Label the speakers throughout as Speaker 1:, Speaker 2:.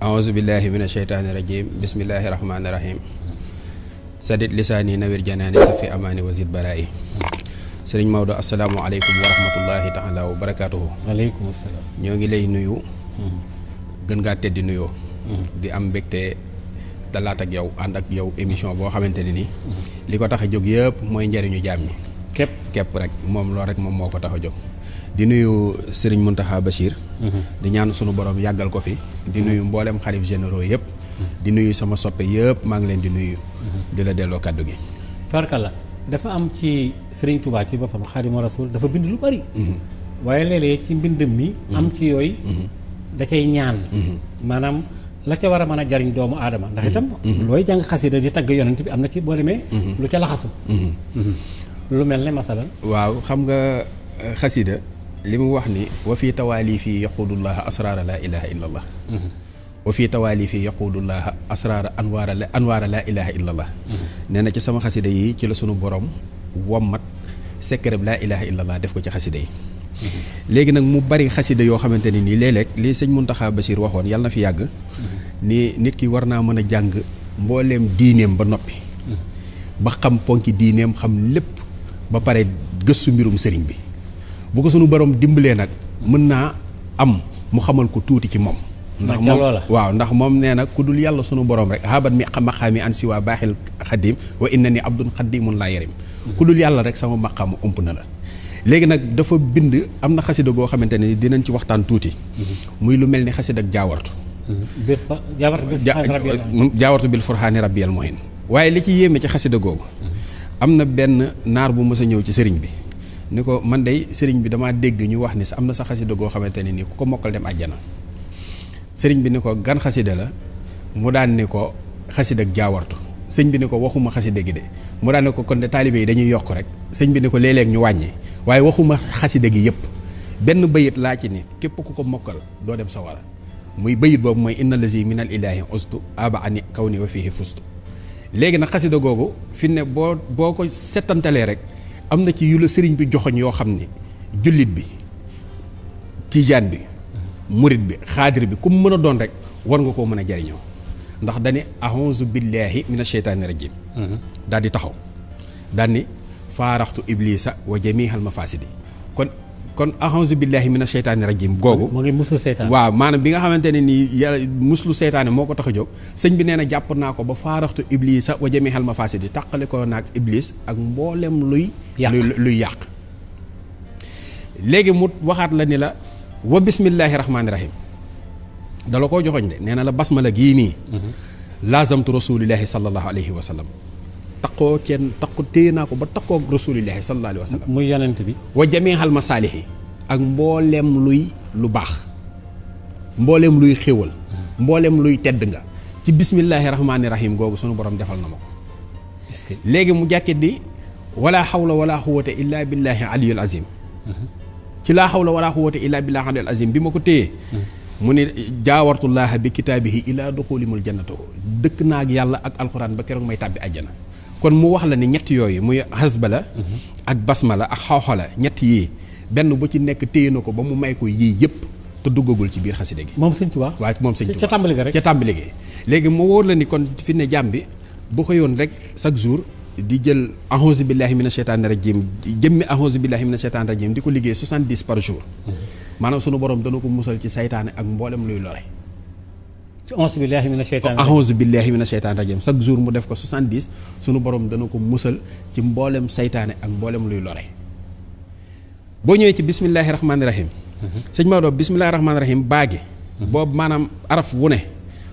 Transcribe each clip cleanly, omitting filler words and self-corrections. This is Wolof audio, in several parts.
Speaker 1: aouzu billahi min asheytaani rajim bismillahi rahmaani rahim sadit lisaani nawir janaani safi amaani wazid baraa'i sëriñ Maodo asalaamualeykum wa rahmatullahi taala wa barakaatuhu.
Speaker 2: waaleykum salaam.
Speaker 1: ñoo ngi lay nuyu gën ngaa teddi nuyoo di am mbégte dalaat ak yow ànd ak yow émission boo xamante ne nii li ko tax a jóg yëpp mooy njëriñu jaam ñi képp rek moom loolu rek moom moo ko tax a jóg di nuyu Serigne Mountakha Bachir di ñaan sunu borom yàggal ko fi di nuyu mboolem xalif généraux yëpp di nuyu sama soppe yëpp maa ngi leen di nuyu di la delloo kaddu gi.
Speaker 2: Tubarkalla dafa am ci Serigne Touba ci boppam Xaadimu Rasuul dafa bind lu bari waaye léeg-léeg ci mbindam mi am ci yooyu da cay ñaan maanaam la ca war a mën a jariñ doomu aadama ndax itam looy jàng xasida di tagg yonent bi am na ci boo demee lu ca laxasu lu mel ne masalan
Speaker 1: waaw xam nga xasida li mu wax ni wa fii tawaali fii yaquudullaha asraara laa ilaha illa allah wa fii tawaali fii yaquudullaha asraara anwaara laa ilaha illa allah nee na ci sama xasida yi ci la sunu borom wommat secret laa ilaha illa allah def ko ci xasida yi léegi nag mu bari xasida yoo xamante ni nii léeg-léeg li sëñ Mountakha Bachir waxoon yàlla na fi yàgg ni nit ki war naa mën a jàng mbooleem diineem ba noppi ba xam ponki diineem xam lépp ba pare gëstu mbirum sëriñ bi bu ko sunu borom dimbalee nag mën naa am mu xamal ko tuuti ci moom ndax moom waaw ndax moom nee na ku dul yàlla sunu borom rek habat mi maqaami an siwa baaxil xadim wa inna ni abdun xadimun laa yarim ku dul yàlla rek sama maqaamu ëmp na la léegi nag dafa bind am na xasida goo xamante ne dinañ ci waxtaan tuuti muy lu mel ni xasida ak jaawartu jaawartu bil furxaani rabbiyal muhin waaye li ci yéeme ci xasida googu am na benn naar bu mës a ñëw ci sëriñ bi ni ko man day sëriñ bi damaa dégg ñu wax ni am na sa xasida goo xamante ne nii ku ko mokkal dem àjjana sëriñ bi ni ko gan xasida la mu daan ni ko xasida ak jaawartu sëñ bi ni ko waxuma xasida gi de mu daan ni ko kon de taalibe yi dañuy yokk rek sëñ bi ni ko léeg-léeg ñu wàññi waaye waxuma xasida gi yëpp benn bayit laa ci ni képp ku ko mokkal doo dem sawara muy bayit boobu mooy inna lazi min al ilahi ustu aba ani kaw ni wa fihi fustu léegi nag xasida googu fi ne boo ko settantalee rek am na ci yu la sëriñ bi joxoñ yoo xam ni jullit bi tijaan bi murit bi xaadir bi ku mu mën a doon rek war nga koo mën a jariñoo ndax dani ahonzu billahi min asheytaani rajim daal di taxaw daal ni faaraxtu iblisa wa jamihal mafasidi kon ahonzu billahi min asheytaani rajim googu
Speaker 2: moo ngi muslu seytaane
Speaker 1: waaw maanaam bi nga xamante ne nii yàlla muslu seytaane moo ko tax a jóg sëñ bi nee na jàpp naa ko ba faaraxtu iblisa wa jamihal mafasidi tàqale ko naag iblis ak mboolem luy yàq léegi mu waxaat la ni la wa bismillahi rahmaani rahim dala koo joxoñ de nee na la basmala gii nii laazamtu rasulillahi sallallahu alayhi wa sallam taqoo téye naa ko ba taqoo rasulillahi sallallahu alayhi wa sallam
Speaker 2: muy yonent bi
Speaker 1: wa jamihal masaalihi ak mbooleem luy lu baax mbooleem luy xéwal mbooleem luy tedd nga ci bismillahi rahmaani rahim googu sunu borom defal na ma ko léegi mu jàkkit di wala xawla wala quwwata illa billahi aliyul azim ci laa xawla wala quwwata illa billahi aliyul azim bi ma ko téyee mu ne jaawartullaha bi kitaabihi ila duxulimul jannatu dëkk naa ak yàlla ak alxuraan ba keroog may tàbbi àjjana kon mu wax la ne ñett yooyu muy hasbala ak basmala ak xawxala ñett yii benn bu ci nekk téye na ko ba mu may ko yii yëpp te duggagul ci biir xasida gi
Speaker 2: moom sëñ Tuubaa
Speaker 1: waaw moom sëñ Tuubaa
Speaker 2: ca tàmbali ga rek
Speaker 1: ca tàmbali gi léegi mu wóor la ni kon fi ne jàmm bi bu ko yoon rek chaque jour di jël ahouzu billahi mina sheytaani rajim jëmmi ahouzu billahi mina sheytaani rajim di ko liggéey 70 par jour maanaam sunu borom dana ko musal ci saytaane ak mboolem luy lore
Speaker 2: ci auzu billahi mina sheytaani
Speaker 1: ahouzu billahi mina sheytaani rajim chaque jour mu def ko 70 sunu borom dana ko musal ci mboolem saytaane ak mboolem luy lore boo ñëwee ci bismillahi rahmaani rahim sëñ Maodo bismillahi rahmaani rahim baagi boobu maanaam araf wu ne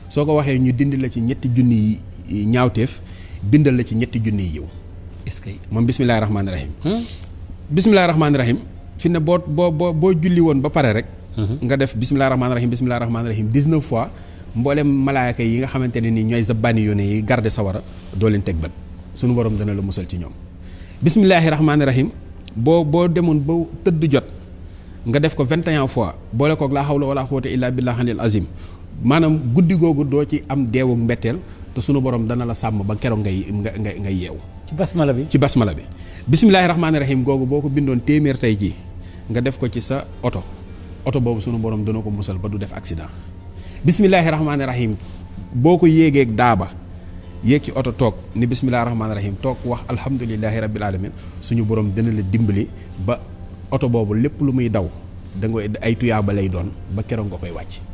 Speaker 1: soo ko waxee ñu dindi la ci ñetti junni yi ñaawteef bindal la ci ñetti junni yi yiw
Speaker 2: est-ce que
Speaker 1: moom bismillahi rahmaani rahim bismillahi rahmaani rahim fi ne boo julli woon ba pare rek nga def bismillahi rahmaani rahim 19 fois mboolem malaayaka yi nga xamante ne nii ñooy zabbaani yoone yi garde sawara doo leen teg bët sunu borom dana la musal ci ñoom bismillahi rahmaani rahim boo demoon ba tëdd jot nga def ko 21 fois boole koog laa hawla wala quwwata illa billahi alil azim maanaam guddi googu doo ci am deewug mbetteel te sunu borom dana la sàmm ba keroog ngay yeewu
Speaker 2: ci basmala bi
Speaker 1: bismillahi rahmaani rahim googu boo ko bindoon téeméer tey jii nga def ko ci sa oto boobu sunu borom dana ko musal ba du def accident bismillaahi rahmaani rahim boo ko yéegeeg daaba yéeg ci oto toog ni bismillaahi rahmaani rahim toog wax alhamdulillahi rabbil alamin suñu borom dina la dimbali ba oto boobu lépp lu muy daw da nga ay tuyaaba lay doon ba keroog nga koy wàcc.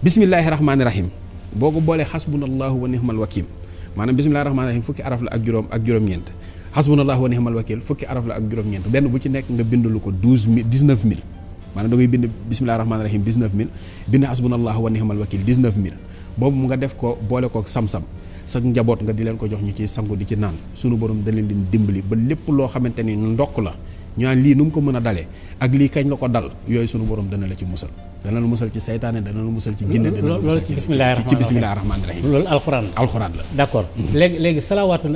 Speaker 1: bismillaahi rahmaani rahim boo ko boolee xasbunallahu wa nihmal wakiil maanaam bismillaahi rahmaani rahim fukki araf la ak juróom-ñeent xasbunallahu wa nihmal wakiil fukki araf la ak juróom-ñeent benn bu ci nekk nga bindulu ko 19 000 maanaam da ngay bind bismillaahi rahmaani rahim 19 000 bind xasbunallahu wa nihmal wakiil 19 000 boobu mu nga def ko boole kook sam-sam sa njaboot nga di leen ko jox ñu ci sangu di ci naan sunu borom da leen di dimbali ba lépp loo xamante ni ndokk la ñu naan lii nu mu ko mën a dalee ak lii kañ la ko dal yooyu sunu borom dana la ci musal dana la musal ci saytaane dana la musal ci jinne dana la musal ci bismillaahi rahmaani rahim loolu alxuraan la d'accord léegi salawaatu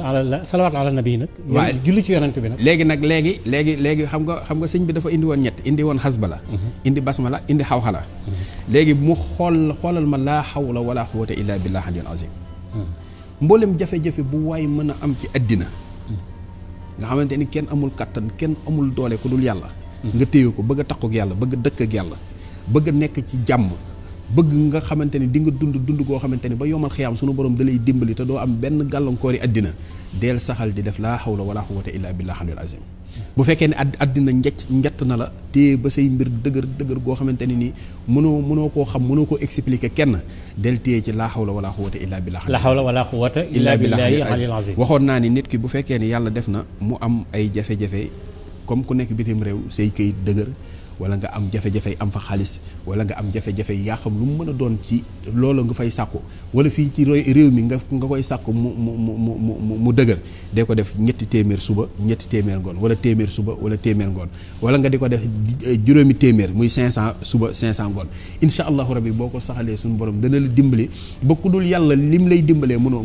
Speaker 1: ala nabi nag waaw julli ci yonent bi nag léegi xam nga sëñ bi dafa indi woon ñett indi woon xasbala indi basmala indi xawxala léegi mu xoolal ma laa xawla wala quwwata illa billahi aliyul azim mboolem jafe-jafe bu waay mën a am ci àddina nga xamante ni kenn amul kattan kenn amul doole ku dul yàlla nga téye ko bëgg a takku ak yàlla bëgg a dëkk ak yàlla bëgg a nekk ci jàmm bëgg nga xamante ni di nga dund goo xamante ni ba yomal xiyaam sunu borom da lay dimbali te doo am benn gàllankoori àddina deel saxal di def laa hawla wala quwwata illa billahi aliyul azim bu fekkee ne àddina njett na la téye ba say mbir dëgër goo xamante ni nii mënoo koo xam mënoo koo expliquer kenn del téye ci laa hawla wala quwwata illa billahi
Speaker 2: la hawla wala quwwata illa billahi aliyul azim
Speaker 1: waxoon naa ni nit ki bu fekkee ni yàlla def na mu am ay jafe-jafe comme ku nekk bitim réew say këyit dëgër wala nga am jafe-jafe am fa xaalis wala nga am jafe-jafe yaa xam lu mu mën a doon ci loolu nga fay sàkku wala fii ci réew mi nga koy sàkku mu dëgër dee ko def 300 suba 300 ngoon wala téeméer suba wala téeméer ngoon wala nga di ko def juróomi téeméer muy 500 suba 500 ngoon insha allahu rabbi boo ko saxalee suñu borom dana la dimbali ba ku dul yàlla lim lay dimbalee mënoo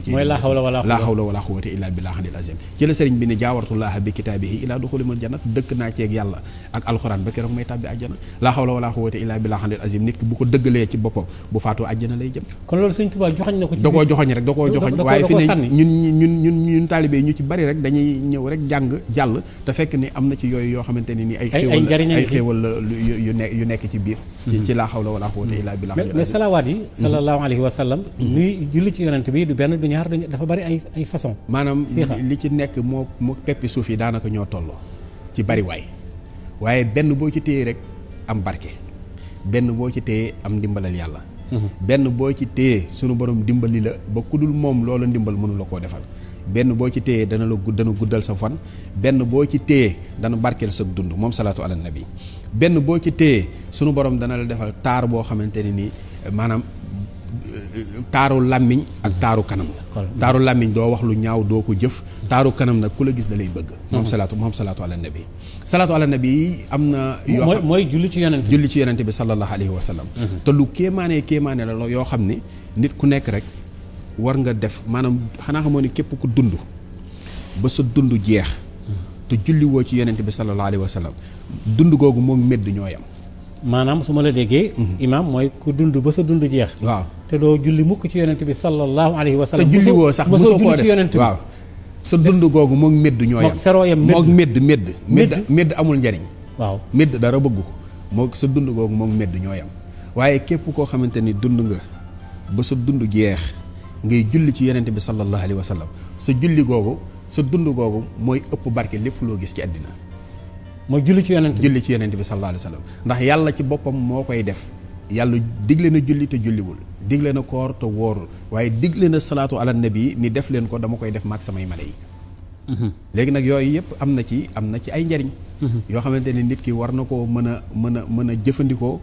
Speaker 1: ci
Speaker 2: mooy laa hawla
Speaker 1: wala quwwata illa billahi al azim ci la sëriñ bi ne jaawartullaha bi kitaabihi ilaa duxulimul jannat dëkk naa ceeg yàlla ak alxuraan ba keroog may tàbbi àjjana laa hawla wala quwwata illa billahi al azim nit ki bu ko dëggalee ci boppam bu faatoo àjjana lay jëm.
Speaker 2: kon loolu sëñ Tuubaa joxoñ na ko ci
Speaker 1: da koo joxoñ rek da koo joxoñ waaye fi ne ñun taalibe yi ñu ci bari rek dañuy ñëw rek jàng jàll te fekk ni am na ci yooyu yoo xamante ne ni ay xéewal yu nekk ci biir ci laa hawla wala quwwata illa billahi al azim
Speaker 2: mais salawaat yi sallallahu alayhi wa sallam nuy julli ci yonent bi du benn du ñaar dafa bari ay façon
Speaker 1: maanaam li ci nekk moo peppi suuf yi daanaka ñoo tolloo ci bari waaye benn boo ci téye rek am barke benn boo ci téye am ndimbalal yàlla benn boo ci téye sunu borom dimbali la ba ku dul moom loola ndimbal mënu la koo defal benn boo ci téye dana guddal sa fan benn boo ci téye dana barkeel sa dund moom salaatu ala nabi benn boo ci téye sunu borom dana la defal taar boo xamante ne nii maanaam taaru làmmiñ ak taaru kanam taaru làmmiñ doo wax lu ñaaw doo ko jëf taaru kanam nag ku la gis da lay bëgg moom salaatu ala nabi salaatu ala nabi am na yoo
Speaker 2: mooy julli ci yonent
Speaker 1: bi sallallahu alayhi wa sallam te lu kéemaane la yoo xam ne nit ku nekk rek war nga def maanaam xanaa xamoo ni képp ku dund ba sa dund jeex te julli woo ci yonent bi sallallahu alayhi wa sallam dund googu moom medd ñoo yam
Speaker 2: maanaam su ma la déggee imaam mooy ku dund ba sa dund jeex
Speaker 1: waaw
Speaker 2: te doo julli mukk ci yonent bi sallallahu alayhi wa sallam
Speaker 1: te julli woo sax mosoo koo def
Speaker 2: ci yonent bi
Speaker 1: waaw sa dund googu moom medd ñoo yam moom medd amul njariñ
Speaker 2: waaw
Speaker 1: medd dara bëgg ko moo sa dund googu moom medd ñoo yam waaye képp koo xamante ni dund nga ba sa dund jeex ngay julli ci yonent bi sallallahu alayhi wa sallam sa julli googu sa dund googu mooy ëpp barke lépp loo gis ci àddina
Speaker 2: mooy julli ci yonent
Speaker 1: bi sallallahu alayhi wa sallam ndax yàlla ci boppam moo koy def yàlla digle na julli te julliwul digle na koor te wóorul waaye digle na salaatu ala nabi ni def leen ko dama koy def maag samay malayka léegi nag yooyu yëpp am na ci ay njariñ yoo xamante ne nit ki war na koo mën a jëfandikoo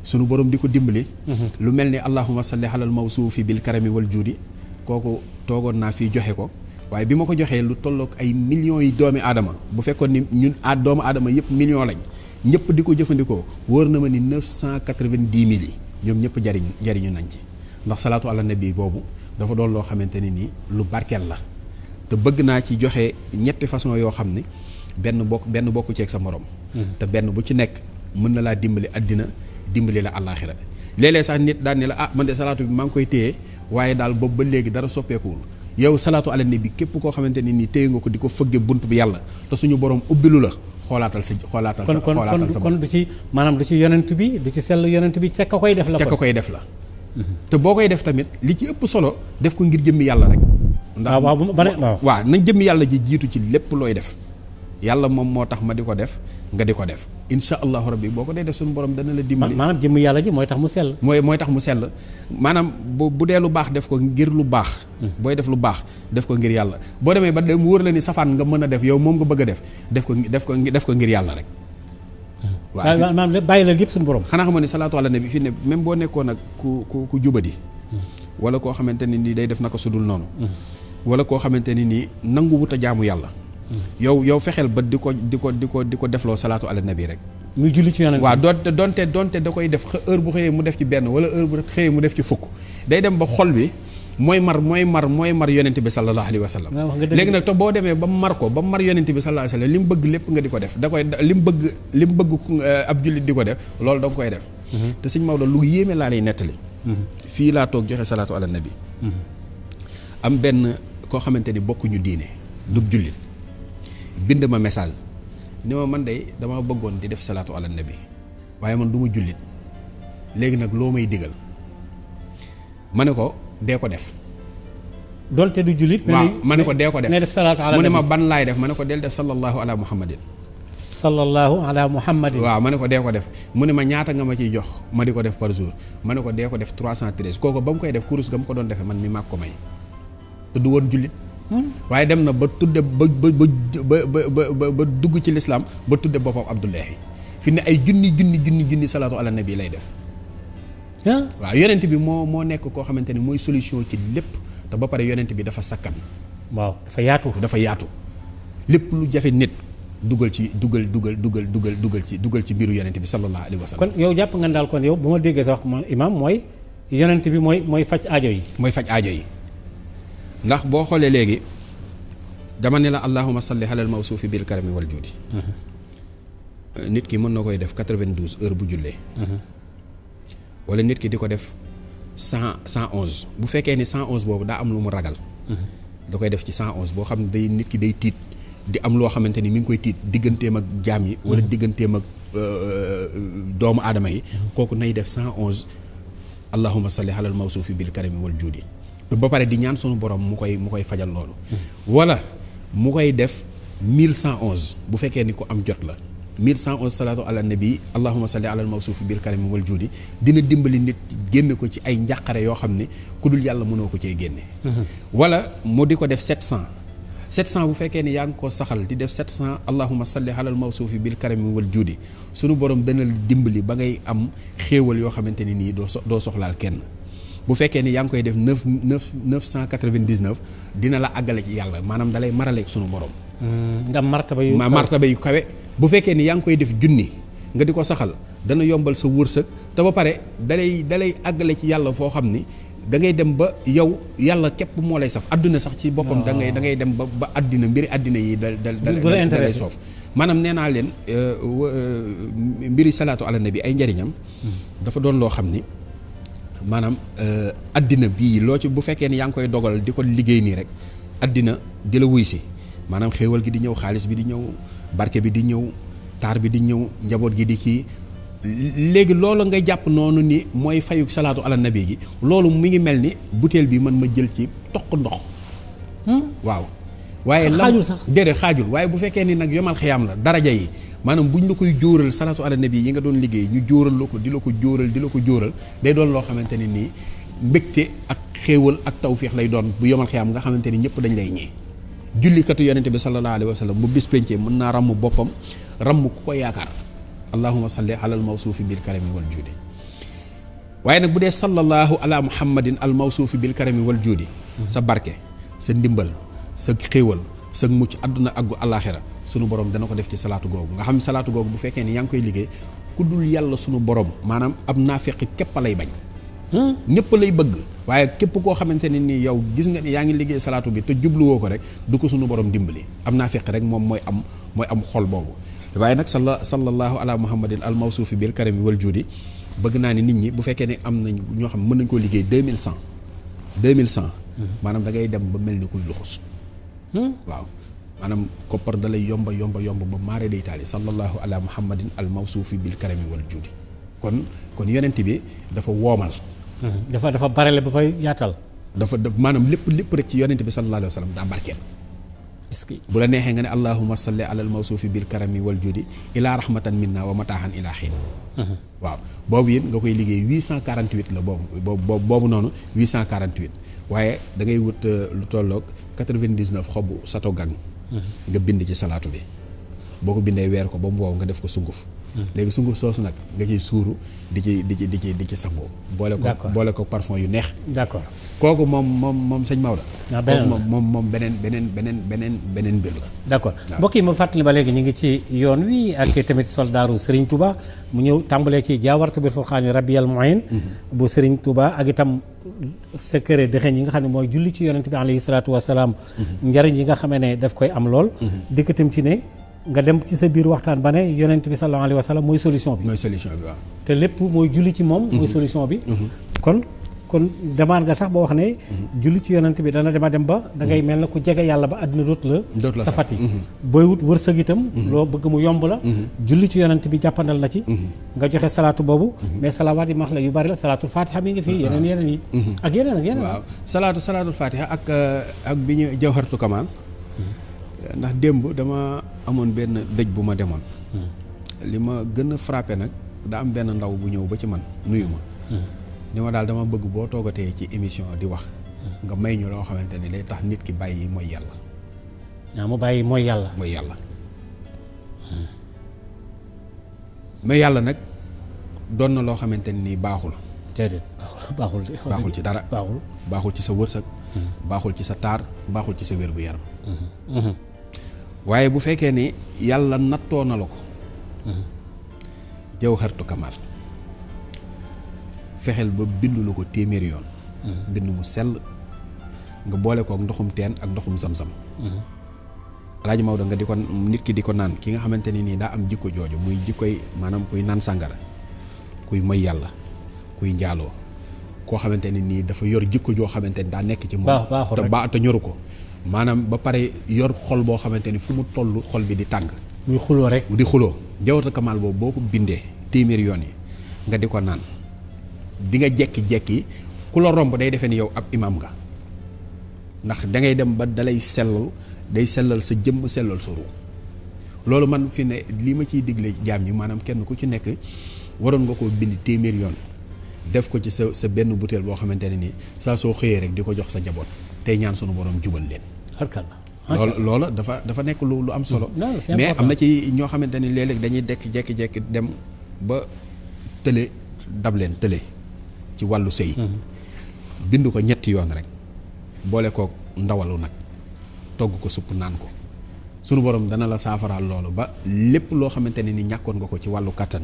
Speaker 1: sunu borom di ko dimbali lu mel ni allahumma salli alal mawsuufi bil karami wal juudi kooku toogoon naa fii joxe ko waaye bi ma ko joxee lu tollook ay millions yi doomi aadama bu fekkoon ni ñun doomu aadama yëpp million lañ ñëpp di ko jëfandikoo wóor na ma ni 990 000 yi ñoom ñëpp jariñu nañ ci ndax salaatu ala nabi boobu dafa doon loo xamante ne nii lu barkeel la te bëgg naa ci joxe ñetti façon yoo xam ni benn bokku ceeg sa morom te benn bu ci nekk mën na laa dimbali àddina dimbali la àllaaxira léeg-léeg sax nit daan ne la man de salaatu bi maa ngi koy téye waaye daal boobu ba léegi dara soppeekuwul yow salaatu ala nabi képp koo xamante ne nii téye nga ko di ko fëgge bunt bi yàlla te suñu borom ubbilu la xoolaatal sa
Speaker 2: kon du ci maanaam du ci yonent bi du ci sell yonent bi ca ka koy def la.
Speaker 1: ca ka koy def la. te boo koy def tamit li ci ëpp solo def ko ngir jëmmi yàlla rek. ndax waaw nañ jëmmi yàlla ji jiitu ci lépp looy def. yàlla moom moo tax ma di ko def nga di ko def insha allahu rabbi boo ko dee def suñu borom dana la dimbali.
Speaker 2: maanaam jëmmi yàlla ji mooy tax mu sell.
Speaker 1: mooy tax mu sell maanaam bu dee lu baax def ko ngir lu baax. booy def lu baax def ko ngir yàlla boo demee ba dem wóor la ni safaan nga mën a def yow moom nga bëgg a def ko ngir yàlla rek.
Speaker 2: waaw maanaam bàyyi la yëpp suñu borom.
Speaker 1: xanaa xam ne salaatu ala nabi fii ne même boo nekkoon ak ku jubadi. wala koo xamante ni nii day def naka sudul noonu. wala koo xamante ni nii nangu wut a jaamu yàlla. yow fexeel ba di ko defloo salaatu ala nabi rek.
Speaker 2: muy julli ci yonent.
Speaker 1: waaw donte da koy def heure bu xëyee mu def ci benn wala heure bu xëyee mu def ci fukk day dem ba xol bi mooy mar yonent bi sallallahu alayhi wa sallam. léegi nag te boo demee ba mar yonent bi sallallahu alayhi wa sallam li mu bëgg lépp nga di ko def da koy li mu bëgg ab jullit di ko def loolu da nga koy def. te sëñ Maodo lu yéeme laa lay nettali. fii laa toog joxe salaatu ala nabi. am benn koo xamante ni bokkuñu diine du jullit. bind ma message ni ma man de dama bëggoon di def salaatu ala nabi waaye man du ma jullit léegi nag loo may digal ma ne ko dee ko def.
Speaker 2: donte du jullit.
Speaker 1: waaw ma ne ko dee ko def
Speaker 2: ne def salaatu ala nabi
Speaker 1: mu ne ma ban laay def ma ne ko del def sallallahu ala muhammadin.
Speaker 2: sallallahu ala muhammadin.
Speaker 1: waaw ma ne ko dee ko def mu ne ma ñaata nga ma ciy jox ma di ko def par jour ma ne ko dee ko def 313 kooku ba mu koy def kurus ga mu ko doon defee man mi mag ko may te du woon jullit. waaye dem na ba tudde ba dugg ci lislaam ba tudde boppam Abdullahi fi ne ay junni salaatu ala nabi lay def. waaw yonent bi moo nekk koo xamante ni mooy solution ci lépp te ba pare yonent bi dafa sakkan.
Speaker 2: waaw dafa yaatu.
Speaker 1: lépp lu jafe nit dugal ci mbiru yonent bi sallallahu alayhi wa sallam.
Speaker 2: kon yow jàpp nga daal kon yow bu ma déggee sa wax imaam mooy yonent bi mooy faj aajo yi.
Speaker 1: mooy faj aajo yi. ndax boo xoolee léegi dama ne la allahumma salli alal mawsuufi bil karami wal juudi. nit ki mën na koy def 92 heures bu jullee. wala nit ki di ko def 111 bu fekkee ni 111 boobu daa am lu mu ragal. da koy def ci 111 boo xam ne nit ki day tiit di am loo xamante ni mi ngi koy tiit digganteem ak jaam yi. wala digganteem ak doomu aadama yi. kooku nay def 111 allahumma salli alal mawsuufi bil karami wal juudi. ba pare di ñaan sunu borom mu koy fajal loolu. wala mu koy def 1111 bu fekkee ni ko am jot la 1111 salaatu ala nabi allahumma salli ala al mawsuufi bil karami wal juudi dina dimbali nit génne ko ci ay njàqare yoo xam ne ku dul yàlla mënoo ko cee génne. wala mu di ko def 700 bu fekkee ni yaa ngi ko saxal di def 700 allahumma salli ala al mawsuufi bil karami wal juudi sunu borom dana dimbali ba ngay am xéewal yoo xamante ni nii doo soxlaal kenn. bu fekkee ni yaa ngi koy def 999 dina la àggale ci yàlla maanaam dalay marale sunu borom.
Speaker 2: nga martaba yu
Speaker 1: kawe. bu fekkee ni yaa ngi koy def junni nga di ko saxal dana yombal sa wërsëg te ba pare dalay àggale ci yàlla foo xam ni da ngay dem ba yow yàlla képp moo lay saf adduna sax ci boppam. da ngay dem ba addina mbiri addina yi dalay soof. maanaam nee naa leen mbiri salaatu ala nabi ay njariñam dafa doon loo xam ni. maanaam addina bii loo ci bu fekkee ni yaa ngi koy dogal di ko liggéey nii rek addina di la wuy si maanaam xéewal gi di ñëw xaalis bi di ñëw barke bi di ñëw taar bi di ñëw njaboot gi di kii léegi loolu ngay jàpp noonu ni mooy fayu salaatu ala nabi gi loolu mu ngi mel ni butéel bi man ma jël ci toq ndox. waaw. waaye
Speaker 2: xaajul sax
Speaker 1: déedéet xaajul waaye bu fekkee ni nag yomal xiyaam la daraja yi maanaam buñ la koy jóoral salaatu ala nabi yi nga doon liggéey ñu jóoral la ko di la ko jóoral day doon loo xamante ne nii mbégte ak xéewal ak tawfiix lay doon bu yomal xiyaam nga xamante ni ñëpp dañ lay ñee. jullikatu yonente bi sallallahu alayhi wa sallam bu bis pencee mën naa ràmm boppam ràmm ku ko yaakaar allahumma salli ala al mawsuufi bil karami wal juudi waaye nag bu dee sallallahu ala muhammadin al mawsuufi bil karami wal juudi sa barke sa ndimbal sa xéewal sa mucc àdduna ak gu àllaaxira sunu borom dana ko def ci salaatu googu nga xam salaatu googu bu fekkee ni yaa ngi koy liggéey ku dul yàlla sunu borom maanaam ab naafeq képp lay bañ. ñëpp lay bëgg waaye képp koo xamante ne ni yow gis nga ni yaa ngi liggéey salaatu bi te jubluwoo ko rek du ko sunu borom dimbali am naafeq rek moom mooy am xol boobu. waaye nag sallallahu ala muhammadin al mawsuufi bil karami wal juudi bëgg naa ni nit ñi bu fekkee ne am nañ ñoo xam mën nañ koo liggéey 2100 maanaam da ngay dem ba mel ni kuy luxus. waaw maanaam koppar da lay yomba ba maare day taali sallallahu ala muhammadin al mawsuufi bil karami wal juudi kon yonent bi dafa woomal.
Speaker 2: dafa barale ba fay yaatal.
Speaker 1: dafa maanaam lépp rek ci yonent bi sallallahu alayhi wa sallam daa barkeel.
Speaker 2: est-ce que
Speaker 1: bu la neexee nga ne allahumma salli ala al mawsuufi bil karami wal juudi ilaa rahmatan minna wa mataahan ilaa xiin. waaw boobu it nga koy liggéey 848 la boobu noonu 848 waaye da ngay wut lu tolloog 99 xobu sato gang. nga bind ci salaatu bi boo ko bindee weer ko ba mu wow nga def ko sunguf. léegi sunguf soosu nag nga ciy suuru di ci sangoo. boole ko parfum yu neex.
Speaker 2: d'accord
Speaker 1: kooku moom sëñ Maodo. moom beneen mbir la.
Speaker 2: d'accord mbokk yi ma fàttali ba léegi ñu ngi ci yoon wi ak tamit soldaaru Serigne Touba mu ñëw tàmbalee ci jaawartu bil furqaani rabbiyal mu'in bu Serigne Touba ak itam secret dëxëñ yi nga xam ne mooy julli ci yonent bi alayhi salaatu wasalaam. njariñ yi nga xamee ne daf koy am lool. dikkatam ci ne. nga dem ci sa biir waxtaan ba ne yonent bi sallallahu alayhi wa sallam mooy solution bi.
Speaker 1: mooy solution bi waaw.
Speaker 2: te lépp mooy julli ci moom. mooy solution bi. kon demaan nga sax boo wax ne. julli ci yonent bi dana dem ba da ngay mel na ku jege yàlla ba àdduna dootu la safati. booy wut wërsëg itam. loo bëgg mu yomb la. julli ci yonent bi jàppandal na ci. nga joxe salaatu boobu. mais salawaat yi ma wax la yu bari la salaatul fatiha mi ngi fi yeneen yi. ak yeneen. waaw
Speaker 1: salaatul fatiha ak bi ñu jawharatu kamal ndax démb dama amoon benn dëj bu ma demoon. li ma gën a frappé nag da am benn ndaw bu ñëw ba ci man nuyu ma. ni ma daal dama bëgg boo toogatee ci émission di wax. nga may ñu loo xamante ni day tax nit ki bàyyi mooy yàlla.
Speaker 2: mu bàyyi mooy yàlla.
Speaker 1: mooy yàlla. mais yàlla nag doon na loo xamante ni baaxul.
Speaker 2: déedéet baaxul
Speaker 1: ci dara. baaxul ci sa wërsëg. baaxul ci sa taar baaxul ci sa wér gu yaram. waaye bu fekkee ni yàlla nattoo na la ko. jawharatu kamal fexeel ba bindu la ko téeméeri yoon. mbind mu sell nga boole kook ndoxum teen ak ndoxum zam-zam. Alaaji Maodo nga di ko nit ki di ko naan ki nga xamante ni nii daa am jikko jooju muy jikkoy maanaam kuy naan sàngara kuy moy yàlla kuy njaaloo koo xamante ni nii dafa yor jikko joo xamante ni daa nekk ci moom te ñoru ko maanaam ba pare yor xol boo xamante ni fu mu toll xol bi di tàng
Speaker 2: muy xuloo rek
Speaker 1: di xuloo jawharatu kamal boobu boo ko bindee téeméeri yoon yi nga di ko naan di nga jekki-jekki ku la romb day defee ni yow ab imam nga ndax da ngay dem ba dalay sellal day sellal sa jëmm sellal sa ruux loolu man fi ne lii ma ciy digle jaam ñi maanaam kenn ku ci nekk waroon nga koo bind téeméeri yoon def ko ci sa benn butéel boo xamante ne nii saa soo xëyee rek di ko jox sa njaboot tey ñaan sunu borom jubal leen. loola dafa nekk lu am solo. mais am na ci ñoo xamante ni léeg-léeg dañuy jekki-jekki dem ba tële dab leen tële ci wàllu sëy bind ko ñetti yoon rek boole kook ndawalu nag togg ko supp naan ko sunu borom dana la saafaraal loolu ba lépp loo xamante ne ni ñàkkoon nga ko ci wàllu kattan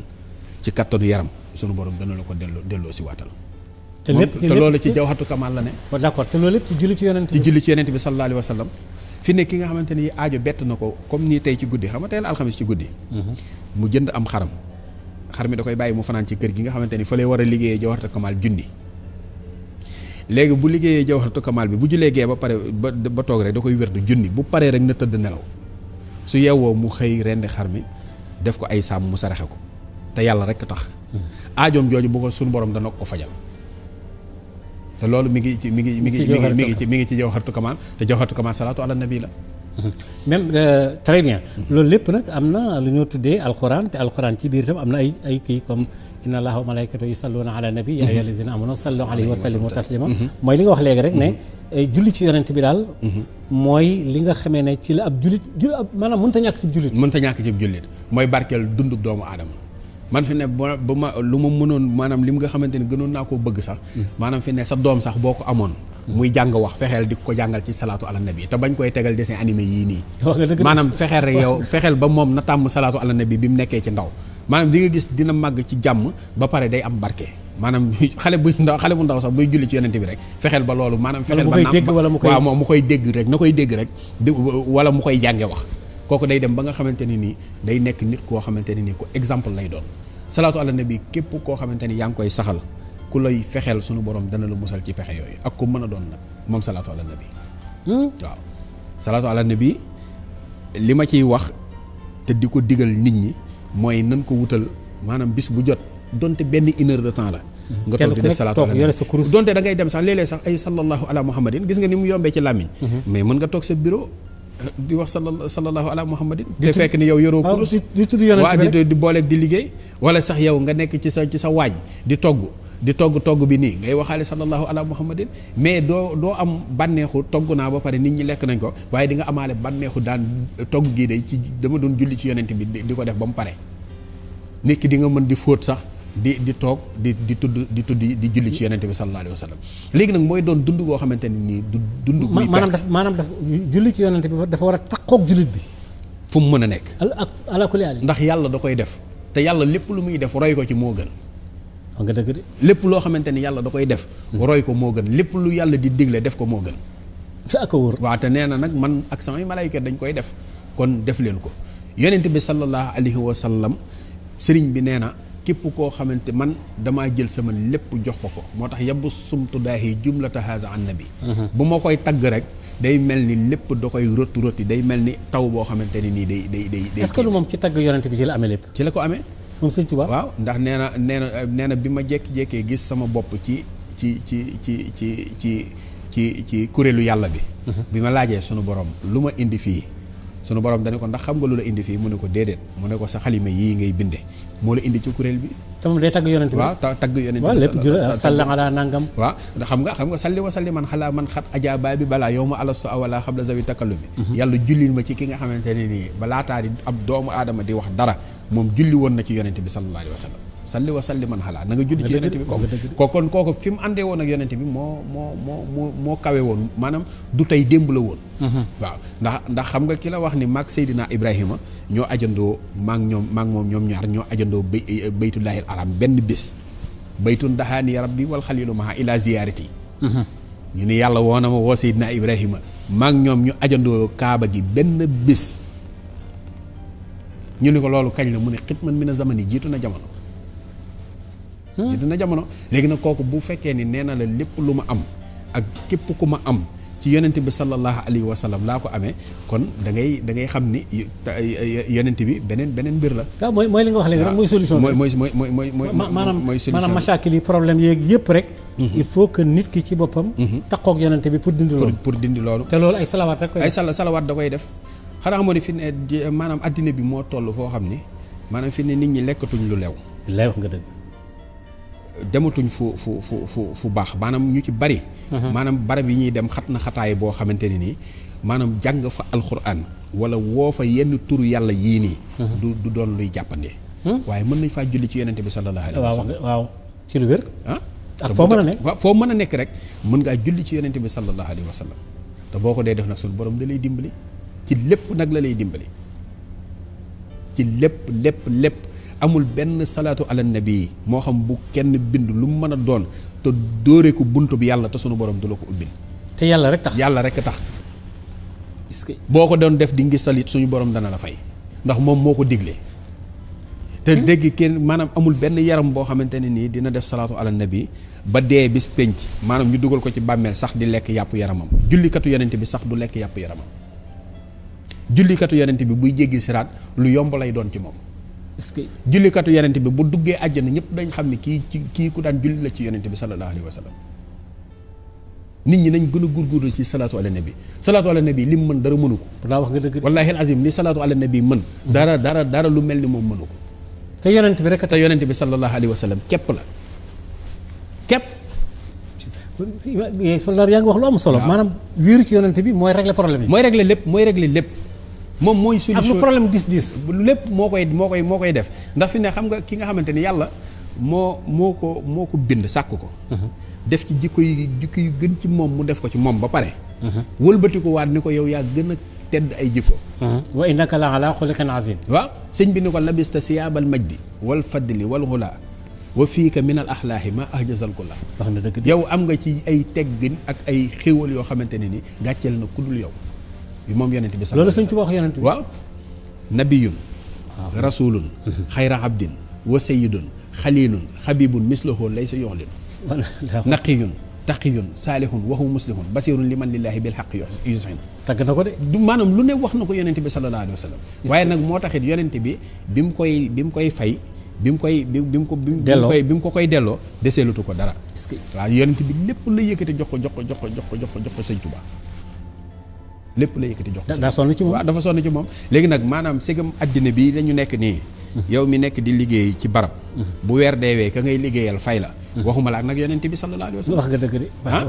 Speaker 1: ci kattanu yaram sunu borom dana la ko delloo si waatal. te loolu ci jawharatu kamal la ne.
Speaker 2: d'accord te loolu lépp ci julli ci yonent bi.
Speaker 1: ci julli ci yonent bi sallallahu alayhi wa sallam fi ne ki nga xamante ni aajo bett na ko comme nii tey ci guddi xam nga tey la alxamis ci guddi. mu jënd am xar mi da koy bàyyi mu fanaan ci kër gi nga xamante ni fa lay war a liggéeyee jawharatu kamal junni. léegi bu liggéeyee jawharatu kamal bi bu jullee gee ba pare ba toog rek da koy wér du junni bu paree rek na tëdd nelaw su yeewoo mu xëy rendi xar mi def ko ay saam mu saraxe ko te yàlla rek tax. aajoom jooju bu ko suñu borom dana ko fajal. te loolu mi ngi ci jawharatu kamal te jawharatu kamal salaatu ala nabi la.
Speaker 2: même très bien. loolu lépp nag am na lu ñoo tuddee alxuraan te alxuraan ci biir itam am na ay kii comme inna allaha wa malaikatahu yusalluna ala nabi ya ayyuhal lazina amanu sallu alayhi wa sallimu taslima mooy li nga wax léegi rek ne julli ci yonent bi daal mooy li nga xamee ne ci la ab jullit maanaam mënta ñàkk ci jullit mooy barkeel dunduk doomu aadama man fi ne bu ma lu ma mënoon maanaam lim nga xamante ni gënoon naa koo bëgg sax maanaam fi ne sa doom sax boo ko amoon muy jàng wax fexeel di ko jàngal ci salaatu ala nabi te bañ koy tegal dessin animé yii nii maanaam fexeel rek yow fexeel ba moom na tàmm salaatu ala nabi bi mu nekkee ci ndaw maanaam di nga gis dina màgg ci jàmm ba pare day am barke maanaam xale bu ndaw sax buy julli ci yonent bi rek fexeel ba loolu maanaam fexeel ba waaw moom mu koy dégg rek na koy dégg rek wala mu koy jànge wax kooku day dem ba nga xamante ni nii day nekk nit koo xamante ni nii ku exemple lay doon salaatu ala nabi képp koo xamante ni yaa ngi koy saxal ku lay fexeel sunu borom dana la musal ci pexe yooyu ak ku mën a doon nag moom salaatu ala nabi waaw salaatu ala nabi
Speaker 1: li ma ciy wax te di ko digal nit ñi mooy nan ko wutal maanaam bis bu jot donte benn une heure de temps la nga toog di def salaatu ala nabi donte da ngay dem sax léeg-léeg sax ay sallallahu ala muhammadin gis nga ni mu yombee ci làmmiñ mais mën nga toog sa bureau di wax sallallahu ala muhammadin te fekk ni yow yoroo kurus waa di booleeg di liggéey wala sax yow nga nekk ci sa waañ di togg bi nii ngay waxaale sallallahu ala muhammadin mais doo am bànneexu togg naa ba pare nit ñi lekk nañ ko waaye di nga amaale bànneexu daan togg gii day ci dama doon julli ci yonent bi di ko def ba mu pare nit ki di nga mën di fóot sax di toog di julli ci yonent bi sallallahu alayhi wa sallam léegi nag mooy doon dund goo xamante ne nii du dund guy perte
Speaker 2: maanaam daf julli ci yonent bi dafa war a takkoog jullit bi
Speaker 1: fu mu mën a nekk
Speaker 2: ala kulli haal
Speaker 1: ndax yàlla da koy def te yàlla lépp lu muy def roy ko ci moo gën
Speaker 2: nga dëgg de
Speaker 1: lépp loo xamante ni yàlla da koy def roy ko moo gën lépp lu yàlla di digle def ko moo gën
Speaker 2: ak a wóor
Speaker 1: waaw te nee na nag man ak samay malaayika dañ koy def kon def leen ko yonent bi sallallahu alayhi wa sallam sëriñ bi nee na képp koo xamante man damaa jël sama lépp jox ko moo tax yabbu sumtu daahi jumlata haza an nabi bu ma koy tagg rek day mel ni lépp da koy roti day mel ni taw boo xamante ni nii day
Speaker 2: est-ce que lu moom ci tagg yonent bi ci la amee lépp
Speaker 1: ci la ko amee
Speaker 2: moom sëñ Tuubaa
Speaker 1: waaw ndax nee na bi ma jékki-jékkee gis sama bopp ci kuréelu yàlla bi bi ma laajee sunu borom lu ma indi fii sunu borom dane ko ndax xam nga lu la indi fii mu ne ko déedéet mu ne ko sa xalima yii ngay binde moo la indi ci kuréel bi
Speaker 2: te moom day tagg yonent bi
Speaker 1: waaw tagg yonent bi
Speaker 2: waaw lépp salla ala nangam
Speaker 1: waaw xam nga salli wa salli man xalaa man xat ajaaba bi balaa yow ma alastu awala xabla zawi takallumi yàlla jullil ma ci ki nga xamante ne nii ba laataa di ab doomu aadama di wax dara moom julli woon na ci yonent bi sallallahu alayhi wa sallam salli wa salli man xalaa na nga julli ci yonent bi kooku fi mu àndee woon ak yonent bi moo kawe woon maanaam du tey démb la woon waaw ndax xam nga ki la wax ni maag Seydina Ibrahima ñoo ajandoo maag moom ñoom ñaar ñoo ajandoo baytullahil aram benn bés baytun dahaani rabbi wal xalilu maha ila ziyaarati ñu ni yàlla woo na ma woo Seydina Ibrahima maag ñoom ñu ajandoo kaaba gi benn bés ñu ni ko loolu kañ la mu ne xitman mi na zamani jiitu na jamono léegi nag kooku bu fekkee ni nee na la lépp lu ma am ak képp ku ma am ci yonent bi sallallahu alayhi wa sallam laa ko amee kon da ngay xam ni yonent bi beneen mbir la.
Speaker 2: waaw mooy li nga wax léegi rek mooy solution bi. mooy solution
Speaker 1: maanaam
Speaker 2: masaakil yi problème yeeg yëpp rek. il faut que nit ki ci boppam. takkook yonent bi pour dindi loolu.
Speaker 1: pour dindi loolu.
Speaker 2: te loolu ay salawaat rek koy def.
Speaker 1: ay salawaat da koy def xanaa xamoo ne fi ne maanaam addina bi moo toll foo xam ni maanaam fi ne nit ñi lekkatuñ lu lew.
Speaker 2: lew nga dëgg.
Speaker 1: dematuñ fu baax maanaam ñu ci bari. maanaam barab yi ñuy dem xat na xataay boo xamante ne nii maanaam jàng fa alxuraan wala woo fa yenn turu yàlla yii nii. du doon luy jàppandee. waaye mën nañ faa julli ci yonent bi sallallahu alayhi wa sallam.
Speaker 2: waaw ci lu wér.
Speaker 1: ak foo mën a nekk waaw foo mën a nekk rek mën ngaa julli ci yonent bi sallallahu alayhi wa sallam te boo ko dee def nag suñu borom da lay dimbali ci lépp nag la lay dimbali ci lépp. amul benn salaatu ala nabi moo xam bu kenn bind lu mu mën a doon te dóore ko bunt bi yàlla te sunu borom du la ko ubbil.
Speaker 2: te yàlla rek tax
Speaker 1: est-ce que boo ko doon def di ngi salit suñu borom dana la fay ndax moom moo ko digle. te dégg kenn maanaam amul benn yaram boo xamante ne nii dina def salaatu ala nabi ba dee bis penc maanaam ñu dugal ko ci bàmmeel sax di lekk yàpp yaramam jullikatu yonent bi sax du lekk yàpp yaramam jullikatu yonent bi buy jéggi siraat lu yomb lay doon ci moom.
Speaker 2: est-ce que
Speaker 1: jullikatu yonent bi bu duggee àjjana ñëpp dañ xam ne kii ku daan julli la ci yonent bi sallallahu alayhi wa sallam nit ñi nañ gën a góorgóorlu ci salaatu ala nabi salaatu ala nabi li mu mën dara mënu ko.
Speaker 2: daa wax nga dëgg.
Speaker 1: wallaahi al azim li salaatu ala nabi mën. dara lu mel ni moom mënu ko.
Speaker 2: te yonent bi rek
Speaker 1: te yonent bi sallallahu alayhi wa sallam képp la képp.
Speaker 2: soldaar yaa ngi wax lu am solo. maanaam wéeru ci yonent bi mooy régler problème yi.
Speaker 1: mooy régler lépp. moom mooy solution
Speaker 2: ak lu problème dis
Speaker 1: lépp moo koy def ndax fi ne xam nga ki nga xamante ni yàlla moo ko bind sàkk ko def ci jikko yu gën ci moom mu def ko ci moom ba pare wëlbati ko waat ni ko yow yaa gën a tedd ay jikko
Speaker 2: wa innaka la ala xuliqin azim
Speaker 1: waaw sëñ bi ni ko labista siyaabal majdi wal fadli wal xula wa fiika min al axlaahi ma ahjazal kulla
Speaker 2: wax na dëgg
Speaker 1: yow am nga ci ay teggin ak ay xéwal yoo xamante ne ni gàcceel na ku dul yow bi moom yonent bi
Speaker 2: loolu sëñ ci wax yonent bi
Speaker 1: waaw nabiyun rasulun xayra abdin wa sayyidun xalilun xabibun mislahu laysa yoxlin naqiyun taqiyun saalihun wa huwa muslihun basirun liman lillahi bil haqq yusin
Speaker 2: tagg na ko de.
Speaker 1: du maanaam lu ne wax na ko yonent bi sallallahu alayhi wa sallam waaye nag moo taxit yonent bi bi mu koy fay bi mu koy delloo deseelutu ko dara.
Speaker 2: est-ce que
Speaker 1: waaw yonent bi lépp la yëkkati jox ko sëñ Tuubaa lépp la yëkkati jox ko.
Speaker 2: daa sonn ci moom
Speaker 1: waaw dafa sonn ci moom. léegi nag maanaam segam addina bi dañu nekk nii. yow mi nekk di liggéey ci barab. bu weer deewee ka ngay liggéeyal fay la. waxuma la ak nag yonent bi sallallahu alayhi wa sallam.
Speaker 2: wax nga dëgg de.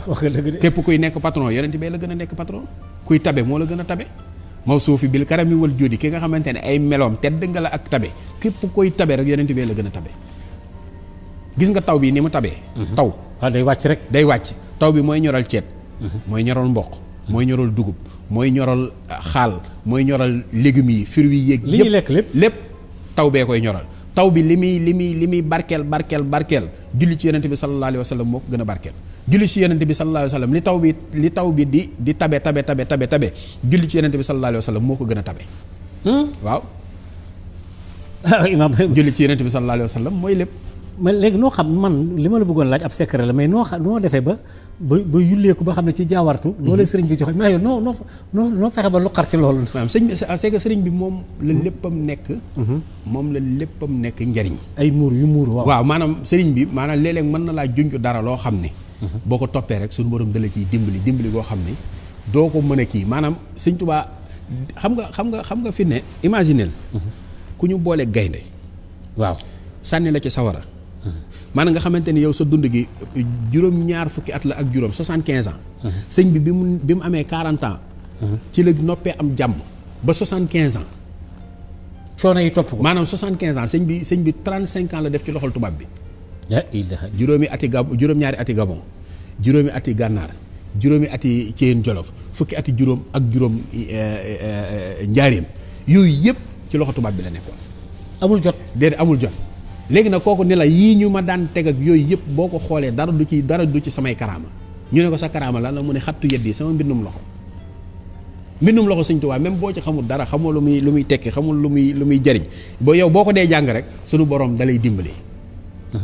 Speaker 2: wax nga dëgg de.
Speaker 1: képp kuy nekk patron yonent bi la gën a nekk patron. kuy tabe moo la gën a tabe. mawsuufi bil karami wal juudi ki nga xamante ne ay meloom tedd nga la ak tabe képp koy tabe rek yonent bi la gën a tabe. gis nga taw bi ni mu tabee. taw
Speaker 2: waaw day wàcc rek.
Speaker 1: day wàcc taw bi mooy ñoral ceeb. mooy ñoral mboq. mooy ñoral dugub. mooy ñoral xaal. mooy ñoral légumes yi fruits yi yéeg.
Speaker 2: li ñuy lekk
Speaker 1: lépp taw bee koy ñoral. taw bi li muy barkeel julli ci yonent bi sallallahu alayhi wa sallam moo ko gën a barkeel. julli ci yonent bi sallallahu alayhi wa sallam li taw bi di tabe julli ci yonent bi sallallahu alayhi wa sallam moo ko gën a tabe. waaw.
Speaker 2: imaam
Speaker 1: julli ci yonent bi sallallahu alayhi wa sallam mooy lépp.
Speaker 2: man léegi noo xam man li ma la bëggoon laaj ab secret la mais noo defee ba yulleeku ba xam ne ci jaawartu. loolu la sëriñ bi joxe mais yow noo fexe ba lu xar ci loolu.
Speaker 1: maanaam c'est que sëriñ bi moom la léppam nekk. moom la léppam nekk njariñ.
Speaker 2: ay muur yu muur
Speaker 1: waaw maanaam sëriñ bi maanaam léeg-léeg mën na laa junj dara loo xam ne. boo ko toppee rek suñu borom dala ciy dimbali goo xam ne doo ko mën a kii maanaam sëñ Tuubaa xam nga fi ne imagineel ku ñu boole gaynde
Speaker 2: waaw
Speaker 1: sànni la ci sawara. maanaam nga xamante ni yow sa dund gi juróom-ñaar fukki at la ak juróom 75 ans. sëñ bi bi mu amee 40 ans. ci la noppee am jàmm ba 75 ans.
Speaker 2: coono yi topp ko.
Speaker 1: maanaam 75 ans sëñ bi 35 ans la def ci loxol tubaab bi. juróom-ñaari ati Gabon juróomi ati Gànnaar juróomi ati Ceyeen Jolof fukki ati juróom ak juróom njaareem yooyu yëpp ci loxo tubaab bi la nekkoon.
Speaker 2: amul jot
Speaker 1: déedéet amul jot. léegi nag kooku ni la yii ñu ma daan teg ak yooyu yëpp boo ko xoolee dara du ci samay karaama ñu ne ko sa karaama la mu ne xattu yeddi sama mbindum loxo sëñ Tuubaa même boo ci xamul dara xamoo lu muy tekki xamul lu muy jariñ yow boo ko dee jàng rek sunu borom dalay dimbali.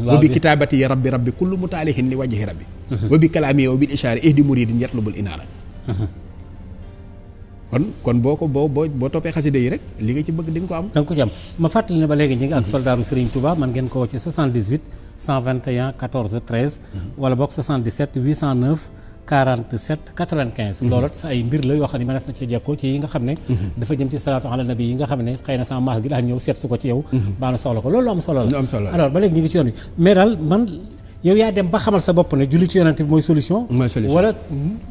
Speaker 1: wa bi kitaabati ya rabbi kullu mutaalihin li wajhi rabbi wa bi kalaami wa bil ishaari ihdi muridin yatlubul inaara. kon boo toppee xasida yi rek li nga ci bëgg di nga ko am.
Speaker 2: da nga ko ci am ma fàttali ne ba léegi ñu ngi ak soldaaru Serigne Touba man ngeen ko woo ci 78 121 14 13. wala boog 77 809 47 95. loolu sa ay mbir la yoo xam ne mënees na ci jekkoo ci yi nga xam ne. dafa jëm ci salaatu ala nabi yi nga xam ne xëy na sama maas gi daal ñëw seet su ko ci yow. baa na soxla ko loolu am solo la. alors ba léegi ñu ngi ci yoon wi mais daal man. yow yaa dem ba xamal sa bopp ne julli ci yonent bi mooy solution. wala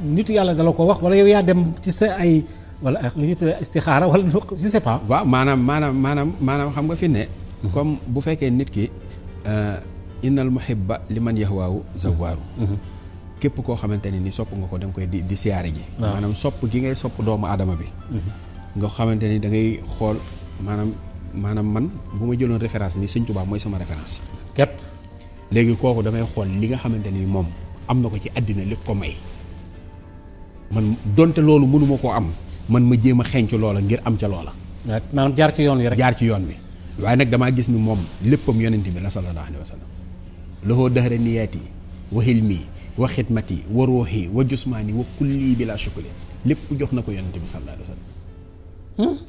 Speaker 2: nitu yàlla dala ko wax wala yow yaa dem ci sa ay. wala lu ñuy tuddee istixaara wala je sais pas.
Speaker 1: waaw maanaam xam nga fi ne. comme bu fekkee nit ki innal muhibba liman yahwaahu zawaaru. képp koo xamante ne ni sopp nga ko da nga koy di siyaare ji. maanaam sopp gi ngay sopp doomu aadama bi. nga xamante ni da ngay xool maanaam man bu ma jëloon référence ni Sëñ Tuubaa mooy sama référence.
Speaker 2: képp.
Speaker 1: léegi kooku damay xool li nga xamante ni moom am na ko ci àddina li ko may man donte loolu mënuma koo am. man ma jéem a xenc loola ngir am ca loola.
Speaker 2: maanaam jaar ci yoon wi rek.
Speaker 1: jaar ci yoon wi waaye nag damaa gis ni moom léppam yonent bi la sallallahu alayhi wa sallam. lahu dahra niyaati wa hilmi wa xidmati wa ruuxi wa jusmaani wa kulli bila shukli lépp jox na ko yonent bi sallallahu alayhi wa sallam.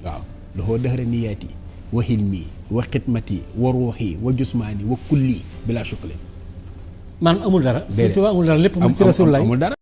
Speaker 1: waaw lahu dahra niyaati wa hilmi wa xidmati wa ruuxi wa jusmaani wa kulli bila shukli.
Speaker 2: maanaam amul dara. surtout amul dara lépp mu ci Rasulullah
Speaker 1: amul dara.